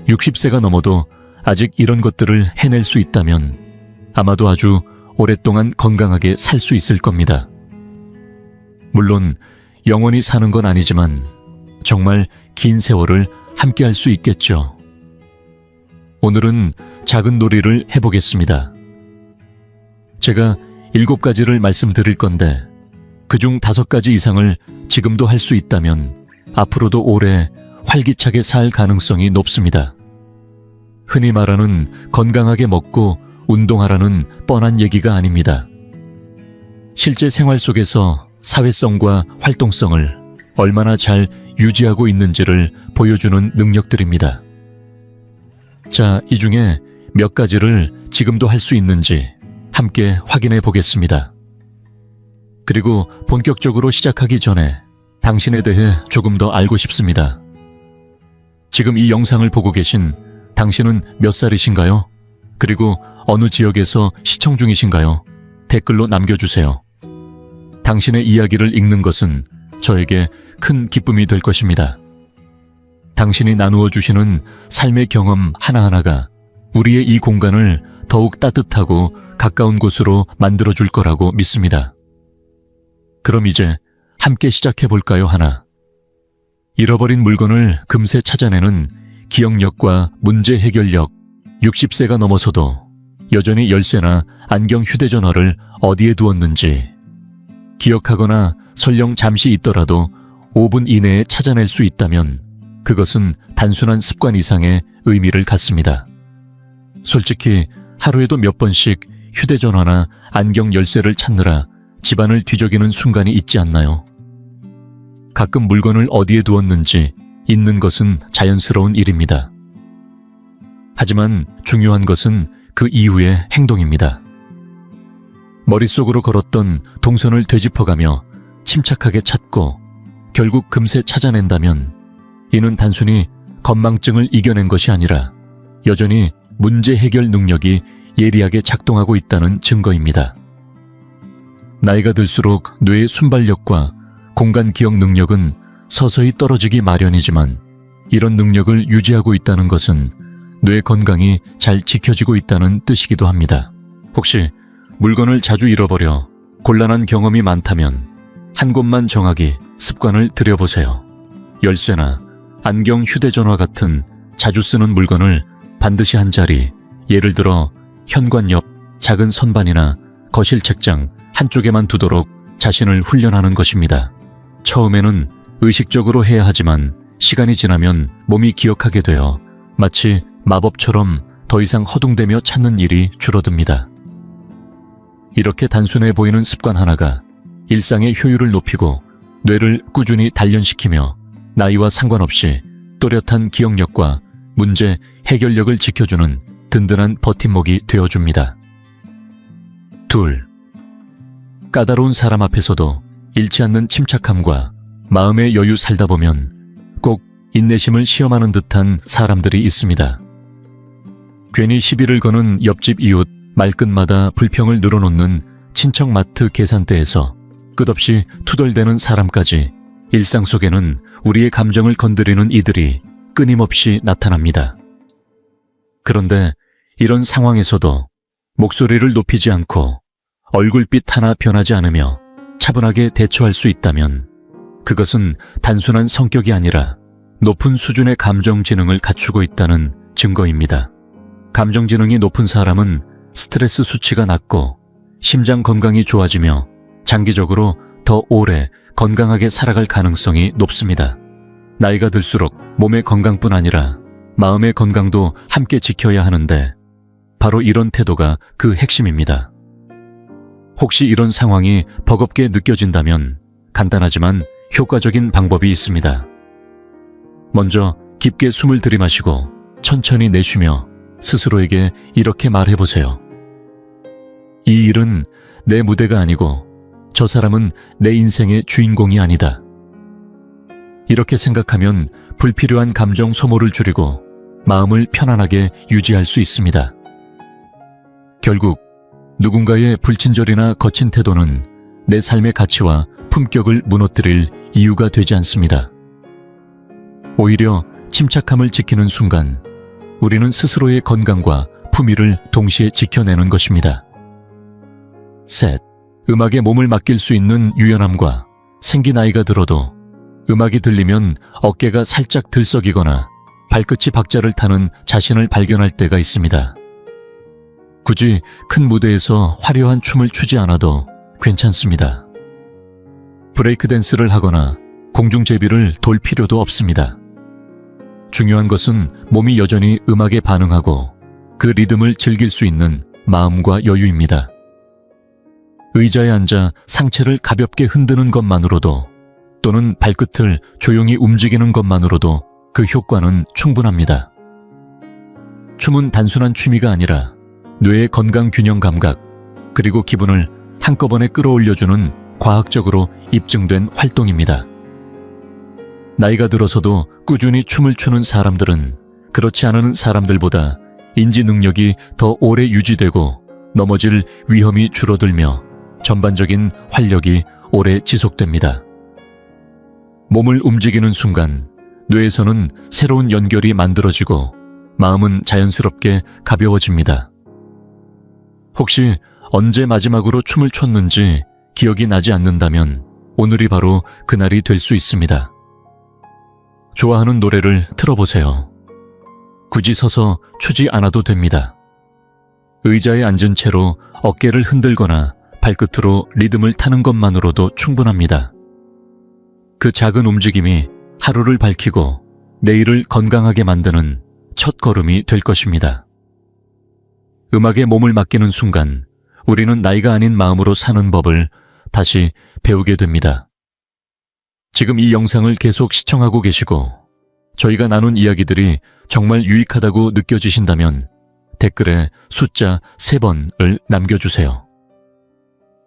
60세가 넘어도 아직 이런 것들을 해낼 수 있다면 아마도 아주 오랫동안 건강하게 살 수 있을 겁니다. 물론 영원히 사는 건 아니지만 정말 긴 세월을 함께 할 수 있겠죠. 오늘은 작은 놀이를 해보겠습니다. 제가 7가지를 말씀드릴 건데 그중 5가지 이상을 지금도 할 수 있다면 앞으로도 오래 활기차게 살 가능성이 높습니다. 흔히 말하는 건강하게 먹고 운동하라는 뻔한 얘기가 아닙니다. 실제 생활 속에서 사회성과 활동성을 얼마나 잘 유지하고 있는지를 보여주는 능력들입니다. 자, 이 중에 몇 가지를 지금도 할 수 있는지 함께 확인해 보겠습니다. 그리고 본격적으로 시작하기 전에 당신에 대해 조금 더 알고 싶습니다. 지금 이 영상을 보고 계신 당신은 몇 살이신가요? 그리고 어느 지역에서 시청 중이신가요? 댓글로 남겨주세요. 당신의 이야기를 읽는 것은 저에게 큰 기쁨이 될 것입니다. 당신이 나누어 주시는 삶의 경험 하나하나가 우리의 이 공간을 더욱 따뜻하고 가까운 곳으로 만들어줄 거라고 믿습니다. 그럼 이제 함께 시작해 볼까요? 하나. 잃어버린 물건을 금세 찾아내는 기억력과 문제 해결력. 60세가 넘어서도 여전히 열쇠나 안경, 휴대전화를 어디에 두었는지 기억하거나 설령 잠시 있더라도 5분 이내에 찾아낼 수 있다면 그것은 단순한 습관 이상의 의미를 갖습니다. 솔직히 하루에도 몇 번씩 휴대전화나 안경 열쇠를 찾느라 집안을 뒤적이는 순간이 있지 않나요? 가끔 물건을 어디에 두었는지 잊는 것은 자연스러운 일입니다. 하지만 중요한 것은 그 이후의 행동입니다. 머릿속으로 걸었던 동선을 되짚어가며 침착하게 찾고 결국 금세 찾아낸다면 이는 단순히 건망증을 이겨낸 것이 아니라 여전히 문제 해결 능력이 예리하게 작동하고 있다는 증거입니다. 나이가 들수록 뇌의 순발력과 공간 기억 능력은 서서히 떨어지기 마련이지만 이런 능력을 유지하고 있다는 것은 뇌 건강이 잘 지켜지고 있다는 뜻이기도 합니다. 혹시 물건을 자주 잃어버려 곤란한 경험이 많다면 한 곳만 정하기 습관을 들여보세요. 열쇠나 안경, 휴대전화 같은 자주 쓰는 물건을 반드시 한 자리, 예를 들어 현관 옆 작은 선반이나 거실 책장 한쪽에만 두도록 자신을 훈련하는 것입니다. 처음에는 의식적으로 해야 하지만 시간이 지나면 몸이 기억하게 되어 마치 마법처럼 더 이상 허둥대며 찾는 일이 줄어듭니다. 이렇게 단순해 보이는 습관 하나가 일상의 효율을 높이고 뇌를 꾸준히 단련시키며 나이와 상관없이 또렷한 기억력과 문제 해결력을 지켜주는 든든한 버팀목이 되어줍니다. 2. 까다로운 사람 앞에서도 잃지 않는 침착함과 마음의 여유. 살다 보면 꼭 인내심을 시험하는 듯한 사람들이 있습니다. 괜히 시비를 거는 옆집 이웃, 말끝마다 불평을 늘어놓는 친척 마트 계산대에서 끝없이 투덜대는 사람까지 일상 속에는 우리의 감정을 건드리는 이들이 끊임없이 나타납니다. 그런데 이런 상황에서도 목소리를 높이지 않고 얼굴빛 하나 변하지 않으며 차분하게 대처할 수 있다면 그것은 단순한 성격이 아니라 높은 수준의 감정 지능을 갖추고 있다는 증거입니다. 감정 지능이 높은 사람은 스트레스 수치가 낮고 심장 건강이 좋아지며 장기적으로 더 오래 건강하게 살아갈 가능성이 높습니다. 나이가 들수록 몸의 건강뿐 아니라 마음의 건강도 함께 지켜야 하는데 바로 이런 태도가 그 핵심입니다. 혹시 이런 상황이 버겁게 느껴진다면 간단하지만 효과적인 방법이 있습니다. 먼저 깊게 숨을 들이마시고 천천히 내쉬며 스스로에게 이렇게 말해보세요. 이 일은 내 무대가 아니고 저 사람은 내 인생의 주인공이 아니다. 이렇게 생각하면 불필요한 감정 소모를 줄이고 마음을 편안하게 유지할 수 있습니다. 결국 누군가의 불친절이나 거친 태도는 내 삶의 가치와 품격을 무너뜨릴 이유가 되지 않습니다. 오히려 침착함을 지키는 순간 우리는 스스로의 건강과 품위를 동시에 지켜내는 것입니다. 셋, 음악에 몸을 맡길 수 있는 유연함과 생기 나이가 들어도 음악이 들리면 어깨가 살짝 들썩이거나 발끝이 박자를 타는 자신을 발견할 때가 있습니다. 굳이 큰 무대에서 화려한 춤을 추지 않아도 괜찮습니다. 브레이크 댄스를 하거나 공중제비를 돌 필요도 없습니다. 중요한 것은 몸이 여전히 음악에 반응하고 그 리듬을 즐길 수 있는 마음과 여유입니다. 의자에 앉아 상체를 가볍게 흔드는 것만으로도 또는 발끝을 조용히 움직이는 것만으로도 그 효과는 충분합니다. 춤은 단순한 취미가 아니라 뇌의 건강 균형 감각 그리고 기분을 한꺼번에 끌어올려주는 과학적으로 입증된 활동입니다. 나이가 들어서도 꾸준히 춤을 추는 사람들은 그렇지 않은 사람들보다 인지 능력이 더 오래 유지되고 넘어질 위험이 줄어들며 전반적인 활력이 오래 지속됩니다. 몸을 움직이는 순간 뇌에서는 새로운 연결이 만들어지고 마음은 자연스럽게 가벼워집니다. 혹시 언제 마지막으로 춤을 췄는지 기억이 나지 않는다면 오늘이 바로 그날이 될 수 있습니다. 좋아하는 노래를 틀어보세요. 굳이 서서 추지 않아도 됩니다. 의자에 앉은 채로 어깨를 흔들거나 발끝으로 리듬을 타는 것만으로도 충분합니다. 그 작은 움직임이 하루를 밝히고 내일을 건강하게 만드는 첫 걸음이 될 것입니다. 음악에 몸을 맡기는 순간 우리는 나이가 아닌 마음으로 사는 법을 다시 배우게 됩니다. 지금 이 영상을 계속 시청하고 계시고 저희가 나눈 이야기들이 정말 유익하다고 느껴지신다면 댓글에 숫자 3번을 남겨주세요.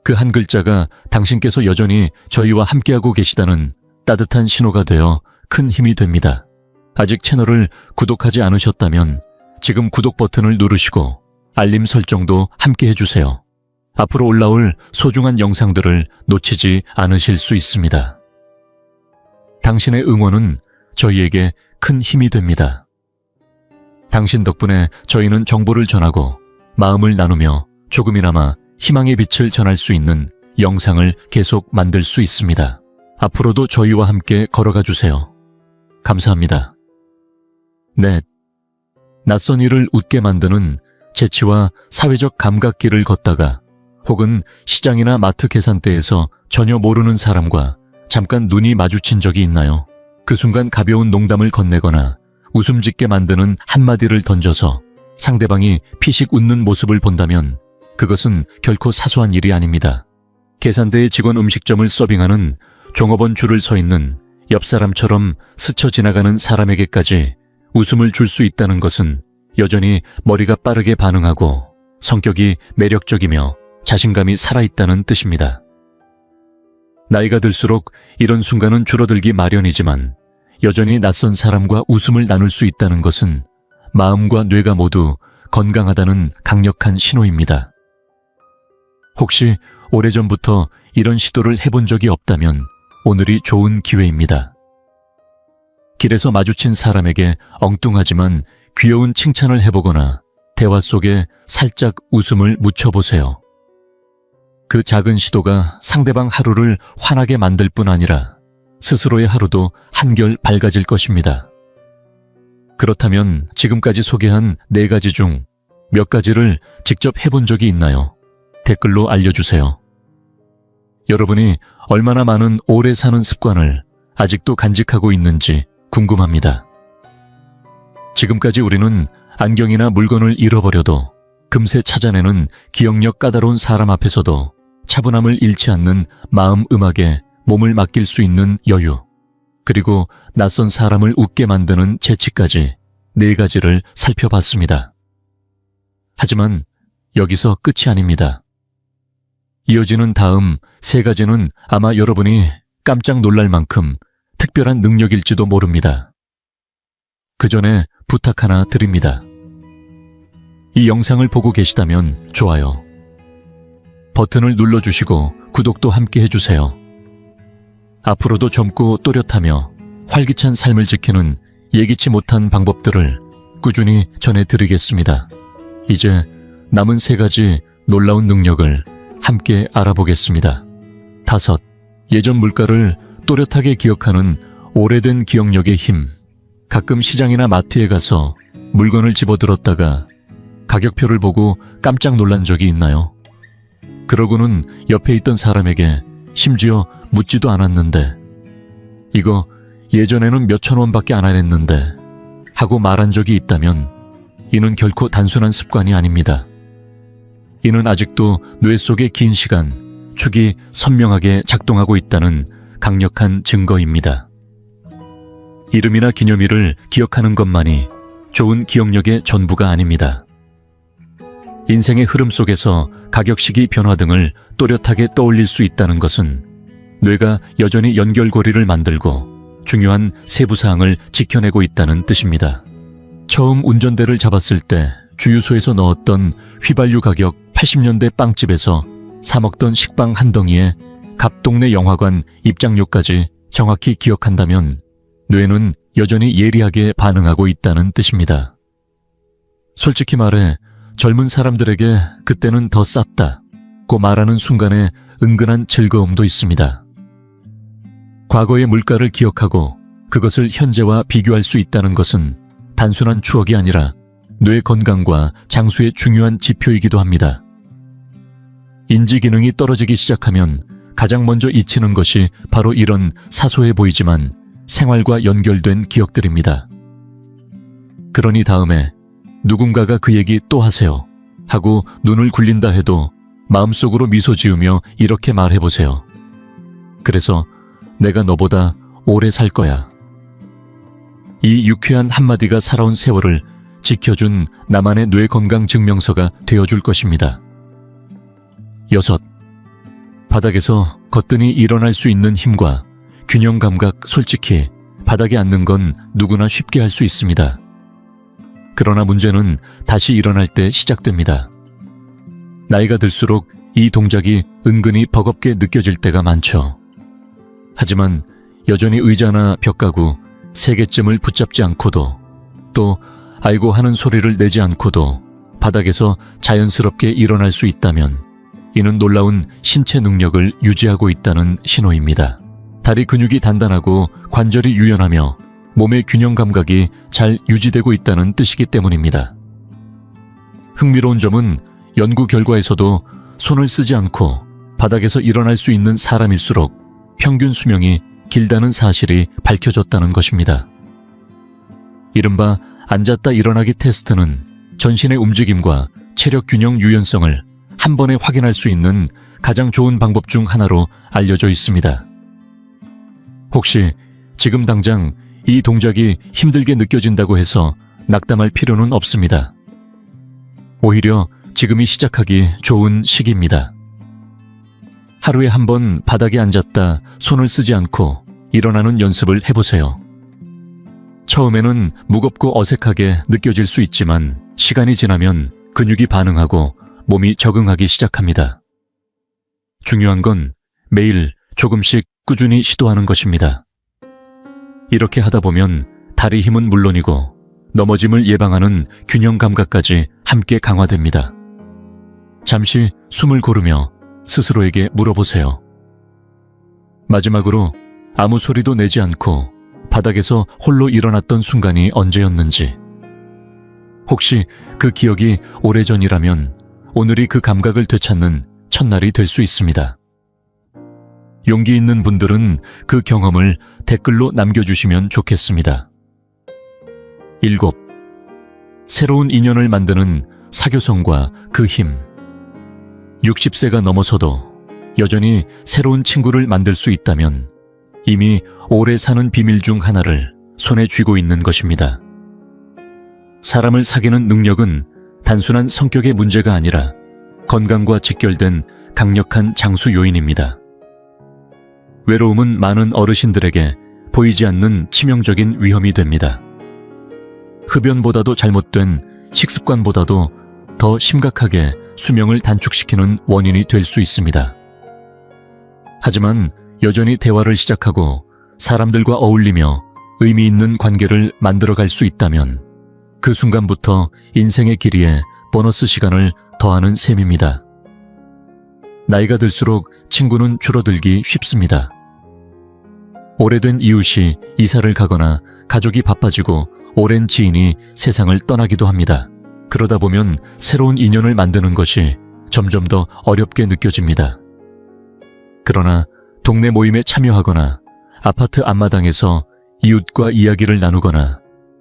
그 한 글자가 당신께서 여전히 저희와 함께하고 계시다는 따뜻한 신호가 되어 큰 힘이 됩니다. 아직 채널을 구독하지 않으셨다면 지금 구독 버튼을 누르시고 알림 설정도 함께 해주세요. 앞으로 올라올 소중한 영상들을 놓치지 않으실 수 있습니다. 당신의 응원은 저희에게 큰 힘이 됩니다. 당신 덕분에 저희는 정보를 전하고 마음을 나누며 조금이나마 희망의 빛을 전할 수 있는 영상을 계속 만들 수 있습니다. 앞으로도 저희와 함께 걸어가 주세요. 감사합니다. 넷, 낯선 일을 웃게 만드는 재치와 사회적 감각기를 걷다가 혹은 시장이나 마트 계산대에서 전혀 모르는 사람과 잠깐 눈이 마주친 적이 있나요? 그 순간 가벼운 농담을 건네거나 웃음 짓게 만드는 한마디를 던져서 상대방이 피식 웃는 모습을 본다면 그것은 결코 사소한 일이 아닙니다. 계산대의 직원 음식점을 서빙하는 종업원 줄을 서 있는 옆 사람처럼 스쳐 지나가는 사람에게까지 웃음을 줄 수 있다는 것은 여전히 머리가 빠르게 반응하고 성격이 매력적이며 자신감이 살아있다는 뜻입니다. 나이가 들수록 이런 순간은 줄어들기 마련이지만 여전히 낯선 사람과 웃음을 나눌 수 있다는 것은 마음과 뇌가 모두 건강하다는 강력한 신호입니다. 혹시 오래전부터 이런 시도를 해본 적이 없다면 오늘이 좋은 기회입니다. 길에서 마주친 사람에게 엉뚱하지만 귀여운 칭찬을 해보거나 대화 속에 살짝 웃음을 묻혀보세요. 그 작은 시도가 상대방 하루를 환하게 만들 뿐 아니라 스스로의 하루도 한결 밝아질 것입니다. 그렇다면 지금까지 소개한 4가지 중 몇 가지를 직접 해본 적이 있나요? 댓글로 알려주세요. 여러분이 얼마나 많은 오래 사는 습관을 아직도 간직하고 있는지 궁금합니다. 지금까지 우리는 안경이나 물건을 잃어버려도 금세 찾아내는 기억력 까다로운 사람 앞에서도 차분함을 잃지 않는 마음 음악에 몸을 맡길 수 있는 여유, 그리고 낯선 사람을 웃게 만드는 재치까지 4가지를 살펴봤습니다. 하지만 여기서 끝이 아닙니다. 이어지는 다음 3가지는 아마 여러분이 깜짝 놀랄 만큼 특별한 능력일지도 모릅니다. 그 전에 부탁 하나 드립니다. 이 영상을 보고 계시다면 좋아요 버튼을 눌러주시고 구독도 함께 해주세요. 앞으로도 젊고 또렷하며 활기찬 삶을 지키는 예기치 못한 방법들을 꾸준히 전해드리겠습니다. 이제 남은 3가지 놀라운 능력을 함께 알아보겠습니다. 5. 예전 물가를 또렷하게 기억하는 오래된 기억력의 힘. 가끔 시장이나 마트에 가서 물건을 집어들었다가 가격표를 보고 깜짝 놀란 적이 있나요? 그러고는 옆에 있던 사람에게 심지어 묻지도 않았는데 이거 예전에는 몇천 원밖에 안 했는데 하고 말한 적이 있다면 이는 결코 단순한 습관이 아닙니다. 이는 아직도 뇌 속의 긴 시간, 축이 선명하게 작동하고 있다는 강력한 증거입니다. 이름이나 기념일을 기억하는 것만이 좋은 기억력의 전부가 아닙니다. 인생의 흐름 속에서 가격시기 변화 등을 또렷하게 떠올릴 수 있다는 것은 뇌가 여전히 연결고리를 만들고 중요한 세부사항을 지켜내고 있다는 뜻입니다. 처음 운전대를 잡았을 때 주유소에서 넣었던 휘발유 가격 80년대 빵집에서 사 먹던 식빵 한 덩이에 갑동네 영화관 입장료까지 정확히 기억한다면 뇌는 여전히 예리하게 반응하고 있다는 뜻입니다. 솔직히 말해 젊은 사람들에게 그때는 더 쌌다고 말하는 순간에 은근한 즐거움도 있습니다. 과거의 물가를 기억하고 그것을 현재와 비교할 수 있다는 것은 단순한 추억이 아니라 뇌 건강과 장수의 중요한 지표이기도 합니다. 인지 기능이 떨어지기 시작하면 가장 먼저 잊히는 것이 바로 이런 사소해 보이지만 생활과 연결된 기억들입니다. 그러니 다음에 누군가가 그 얘기 또 하세요 하고 눈을 굴린다 해도 마음속으로 미소 지으며 이렇게 말해보세요. 그래서 내가 너보다 오래 살 거야. 이 유쾌한 한마디가 살아온 세월을 지켜준 나만의 뇌 건강 증명서가 되어줄 것입니다. 6. 바닥에서 거뜬히 일어날 수 있는 힘과 균형 감각. 솔직히 바닥에 앉는 건 누구나 쉽게 할 수 있습니다. 그러나 문제는 다시 일어날 때 시작됩니다. 나이가 들수록 이 동작이 은근히 버겁게 느껴질 때가 많죠. 하지만 여전히 의자나 벽가구 3개쯤을 붙잡지 않고도 또 아이고 하는 소리를 내지 않고도 바닥에서 자연스럽게 일어날 수 있다면 이는 놀라운 신체 능력을 유지하고 있다는 신호입니다. 다리 근육이 단단하고 관절이 유연하며 몸의 균형 감각이 잘 유지되고 있다는 뜻이기 때문입니다. 흥미로운 점은 연구 결과에서도 손을 쓰지 않고 바닥에서 일어날 수 있는 사람일수록 평균 수명이 길다는 사실이 밝혀졌다는 것입니다. 이른바 앉았다 일어나기 테스트는 전신의 움직임과 체력 균형 유연성을 한 번에 확인할 수 있는 가장 좋은 방법 중 하나로 알려져 있습니다. 혹시 지금 당장 이 동작이 힘들게 느껴진다고 해서 낙담할 필요는 없습니다. 오히려 지금이 시작하기 좋은 시기입니다. 하루에 한 번 바닥에 앉았다 손을 쓰지 않고 일어나는 연습을 해보세요. 처음에는 무겁고 어색하게 느껴질 수 있지만 시간이 지나면 근육이 반응하고 몸이 적응하기 시작합니다. 중요한 건 매일 조금씩 꾸준히 시도하는 것입니다. 이렇게 하다 보면 다리 힘은 물론이고 넘어짐을 예방하는 균형 감각까지 함께 강화됩니다. 잠시 숨을 고르며 스스로에게 물어보세요. 마지막으로 아무 소리도 내지 않고 바닥에서 홀로 일어났던 순간이 언제였는지, 혹시 그 기억이 오래전이라면 오늘이 그 감각을 되찾는 첫날이 될 수 있습니다. 용기 있는 분들은 그 경험을 댓글로 남겨주시면 좋겠습니다. 7. 새로운 인연을 만드는 사교성과 그 힘. 60세가 넘어서도 여전히 새로운 친구를 만들 수 있다면 이미 오래 사는 비밀 중 하나를 손에 쥐고 있는 것입니다. 사람을 사귀는 능력은 단순한 성격의 문제가 아니라 건강과 직결된 강력한 장수 요인입니다. 외로움은 많은 어르신들에게 보이지 않는 치명적인 위험이 됩니다. 흡연보다도 잘못된 식습관보다도 더 심각하게 수명을 단축시키는 원인이 될 수 있습니다. 하지만 여전히 대화를 시작하고 사람들과 어울리며 의미 있는 관계를 만들어갈 수 있다면 그 순간부터 인생의 길이에 보너스 시간을 더하는 셈입니다. 나이가 들수록 친구는 줄어들기 쉽습니다. 오래된 이웃이 이사를 가거나 가족이 바빠지고 오랜 지인이 세상을 떠나기도 합니다. 그러다 보면 새로운 인연을 만드는 것이 점점 더 어렵게 느껴집니다. 그러나 동네 모임에 참여하거나 아파트 앞마당에서 이웃과 이야기를 나누거나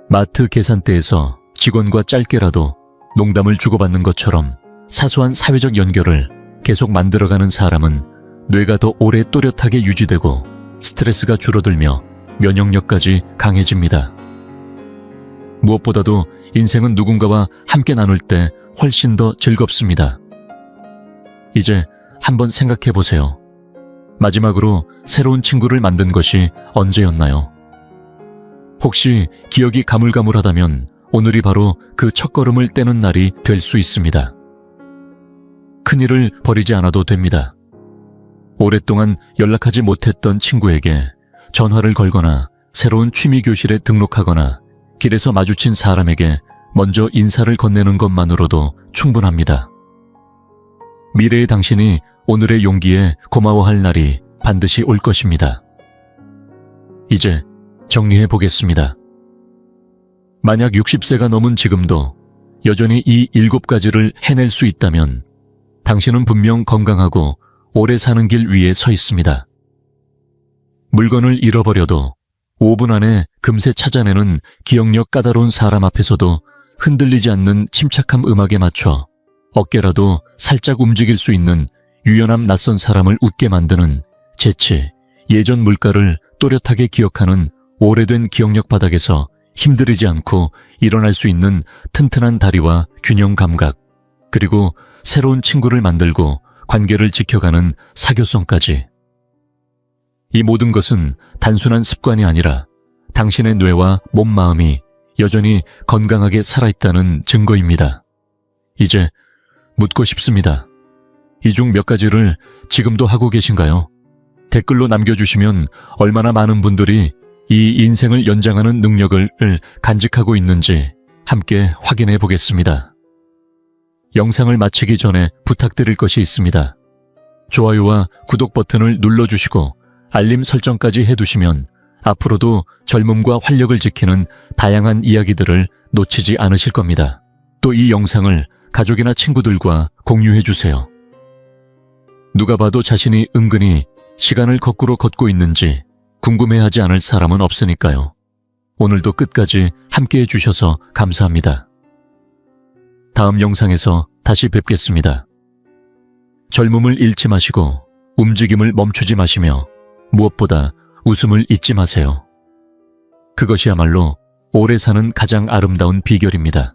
마트 계산대에서 직원과 짧게라도 농담을 주고받는 것처럼 사소한 사회적 연결을 계속 만들어가는 사람은 뇌가 더 오래 또렷하게 유지되고 스트레스가 줄어들며 면역력까지 강해집니다. 무엇보다도 인생은 누군가와 함께 나눌 때 훨씬 더 즐겁습니다. 이제 한번 생각해 보세요. 마지막으로 새로운 친구를 만든 것이 언제였나요? 혹시 기억이 가물가물하다면 오늘이 바로 그 첫걸음을 떼는 날이 될 수 있습니다. 큰일을 벌이지 않아도 됩니다. 오랫동안 연락하지 못했던 친구에게 전화를 걸거나 새로운 취미 교실에 등록하거나 길에서 마주친 사람에게 먼저 인사를 건네는 것만으로도 충분합니다. 미래의 당신이 오늘의 용기에 고마워할 날이 반드시 올 것입니다. 이제 정리해 보겠습니다. 만약 60세가 넘은 지금도 여전히 이 7가지를 해낼 수 있다면 당신은 분명 건강하고 오래 사는 길 위에 서 있습니다. 물건을 잃어버려도 5분 안에 금세 찾아내는 기억력 까다로운 사람 앞에서도 흔들리지 않는 침착함 음악에 맞춰 어깨라도 살짝 움직일 수 있는 유연함 낯선 사람을 웃게 만드는 재치, 예전 물가를 또렷하게 기억하는 오래된 기억력 바닥에서 힘들이지 않고 일어날 수 있는 튼튼한 다리와 균형 감각, 그리고 새로운 친구를 만들고 관계를 지켜가는 사교성까지. 이 모든 것은 단순한 습관이 아니라 당신의 뇌와 몸 마음이 여전히 건강하게 살아있다는 증거입니다. 이제 묻고 싶습니다. 이 중 몇 가지를 지금도 하고 계신가요? 댓글로 남겨주시면 얼마나 많은 분들이 이 인생을 연장하는 능력을 간직하고 있는지 함께 확인해 보겠습니다. 영상을 마치기 전에 부탁드릴 것이 있습니다. 좋아요와 구독 버튼을 눌러주시고 알림 설정까지 해두시면 앞으로도 젊음과 활력을 지키는 다양한 이야기들을 놓치지 않으실 겁니다. 또 이 영상을 가족이나 친구들과 공유해 주세요. 누가 봐도 자신이 은근히 시간을 거꾸로 걷고 있는지 궁금해하지 않을 사람은 없으니까요. 오늘도 끝까지 함께해 주셔서 감사합니다. 다음 영상에서 다시 뵙겠습니다. 젊음을 잃지 마시고 움직임을 멈추지 마시며 무엇보다 웃음을 잊지 마세요. 그것이야말로 오래 사는 가장 아름다운 비결입니다.